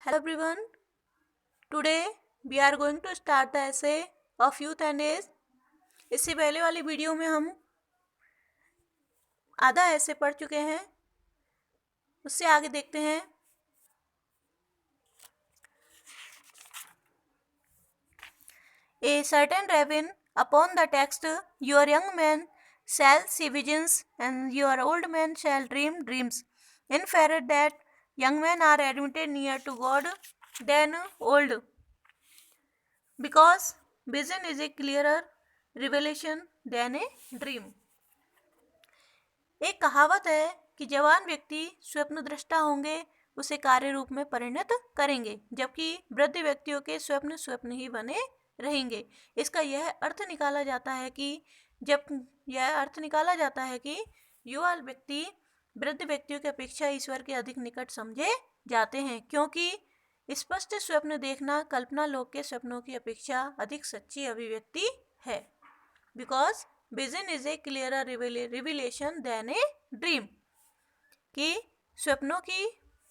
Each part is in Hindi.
Hello everyone. Today we are going to start the essay of youth and age. इससे पहले वाली वीडियो में हम आधा ऐसे पढ़ चुके हैं. उससे आगे देखते हैं. A certain raven upon the text, your young man shall see visions and your old man shall dream dreams. Inferred that young men are admitted near to God than old, because vision is a clearer revelation than a dream. एक कहावत है कि जवान व्यक्ति स्वप्न दृष्टा होंगे, उसे कार्य रूप में परिणत करेंगे, जबकि वृद्ध व्यक्तियों के स्वप्न स्वप्न ही बने रहेंगे. इसका यह अर्थ निकाला जाता है कि युवा व्यक्ति वृद्ध व्यक्तियों की अपेक्षा ईश्वर के अधिक निकट समझे जाते हैं, क्योंकि स्पष्ट स्वप्न देखना कल्पना लोक के सपनों की अपेक्षा अधिक सच्ची अभिव्यक्ति है. Because vision is a clearer revelation than a dream. कि स्वप्नों की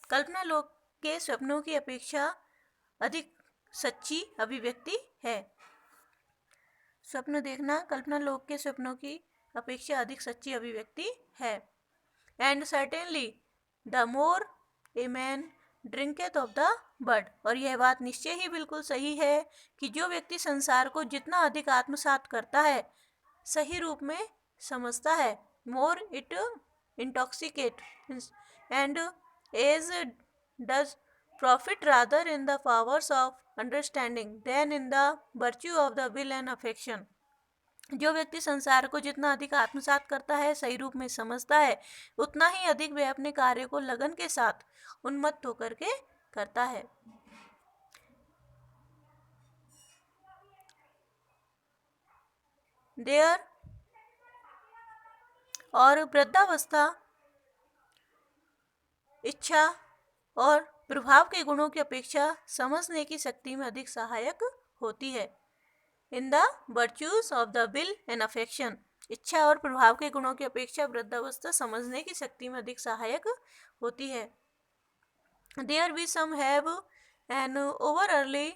कल्पना लोक के स्वप्नों की अपेक्षा अधिक सच्ची अभिव्यक्ति है. स्वप्न देखना कल्पना लोक के स्वप्नों की अपेक्षा अधिक सच्ची अभिव्यक्ति है. And certainly the more a man drinketh of the world. और यह बात निश्चय ही बिल्कुल सही है कि जो व्यक्ति संसार को जितना अधिक आत्मसात करता है, सही रूप में समझता है, more it intoxicate and as does profit rather in the powers of understanding than in the virtue of the will and affection. जो व्यक्ति संसार को जितना अधिक आत्मसात करता है, सही रूप में समझता है, उतना ही अधिक वह अपने कार्य को लगन के साथ उन्मत्त होकर के करता है. देयर और वृद्धावस्था इच्छा और प्रभाव के गुणों की अपेक्षा समझने की शक्ति में अधिक सहायक होती है. In the virtues of the will and affection. इच्छा और प्रभाव के गुणों की अपेक्षा वृद्धावस्था समझने की शक्ति में अधिक सहायक होती है. There be some have an over early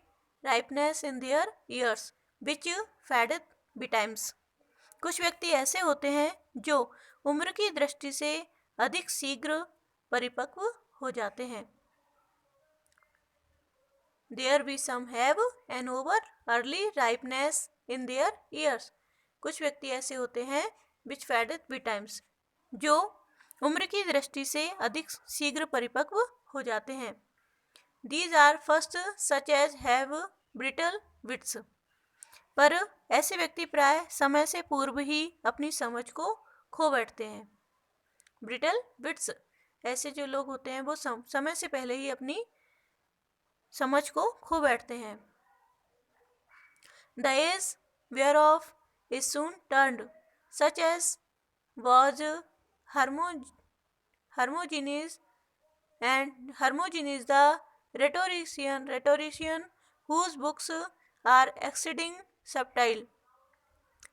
ripeness in their years which fadeth betimes. कुछ व्यक्ति ऐसे होते हैं जो उम्र की दृष्टि से अधिक शीघ्र परिपक्व हो जाते हैं. There be some have an over early ripeness in their years. कुछ व्यक्ति ऐसे होते हैं which fadeth betimes, जो उम्र की दृष्टि से अधिक शीघ्र परिपक्व हो जाते हैं. These are first such as have brittle wits. पर ऐसे व्यक्ति प्राय समय से पूर्व ही अपनी समझ को खो बैठते हैं. Brittle wits, ऐसे जो लोग होते हैं वो समय से पहले ही अपनी समझ को खो बैठते हैं. The age whereof is soon turned, such as was Hermogenes the rhetorician, whose books are exceeding subtle,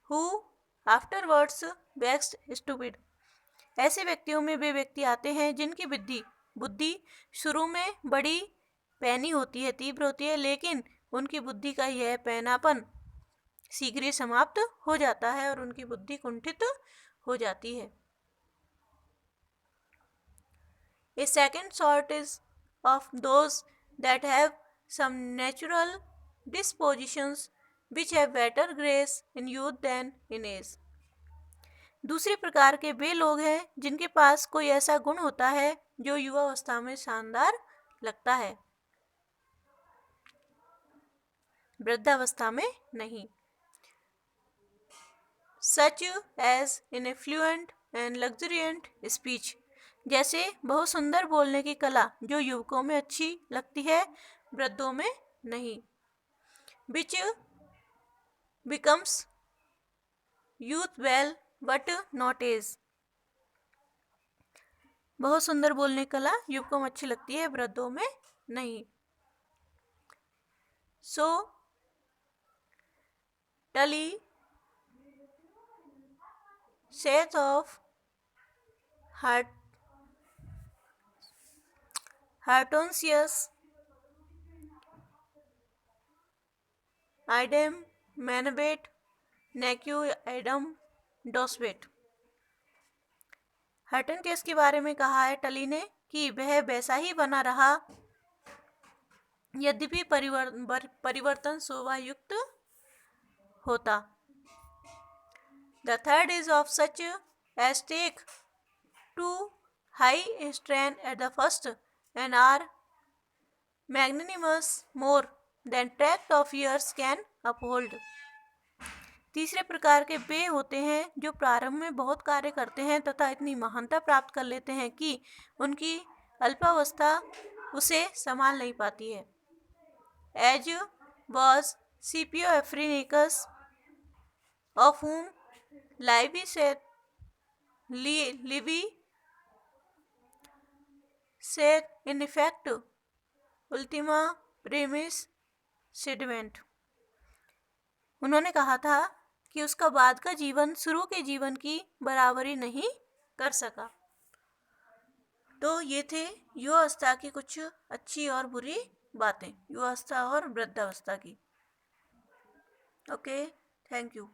who afterwards waxed stupid. ऐसे व्यक्तियों में वे व्यक्ति आते हैं जिनकी बुद्धि शुरू में बड़ी पैनी होती है, तीव्र होती है, लेकिन उनकी बुद्धि का यह पैनापन शीघ्र ही समाप्त हो जाता है और उनकी बुद्धि कुंठित हो जाती है. A second sort is of those that have some natural dispositions which have better grace in youth than in age. दूसरे प्रकार के वे लोग हैं जिनके पास कोई ऐसा गुण होता है जो युवावस्था में शानदार लगता है, वृद्धावस्था में नहीं. Such as in a fluent and luxuriant speech. जैसे बहुत सुंदर बोलने की कला जो युवकों में अच्छी लगती है, वृद्धों में नहीं. Which becomes youth well but not age. बहुत सुंदर बोलने की कला युवकों में अच्छी लगती है, वृद्धों में नहीं. So Tully saith of Hortensius आइडेम मैनबेट नेक्यू एडम डॉसबेट। हटन केस के बारे में कहा है टली ने कि वह वैसा ही बना रहा यद्यपि परिवर्तन शोभायुक्त होता। The third is of such as take too high strain at the first and are magnanimous more than tract of years can uphold। तीसरे प्रकार के वे होते हैं जो प्रारंभ में बहुत कार्य करते हैं तथा इतनी महानता प्राप्त कर लेते हैं कि उनकी अल्पावस्था उसे संभाल नहीं पाती है। As was Scipio Africanus, of whom Livy said in effect ultima premis sediment। उन्होंने कहा था कि उसका बाद का जीवन शुरू के जीवन की बराबरी नहीं कर सका। तो ये थे युवावस्था की कुछ अच्छी और बुरी बातें, युवावस्था और वृद्धावस्था की। Okay, thank you.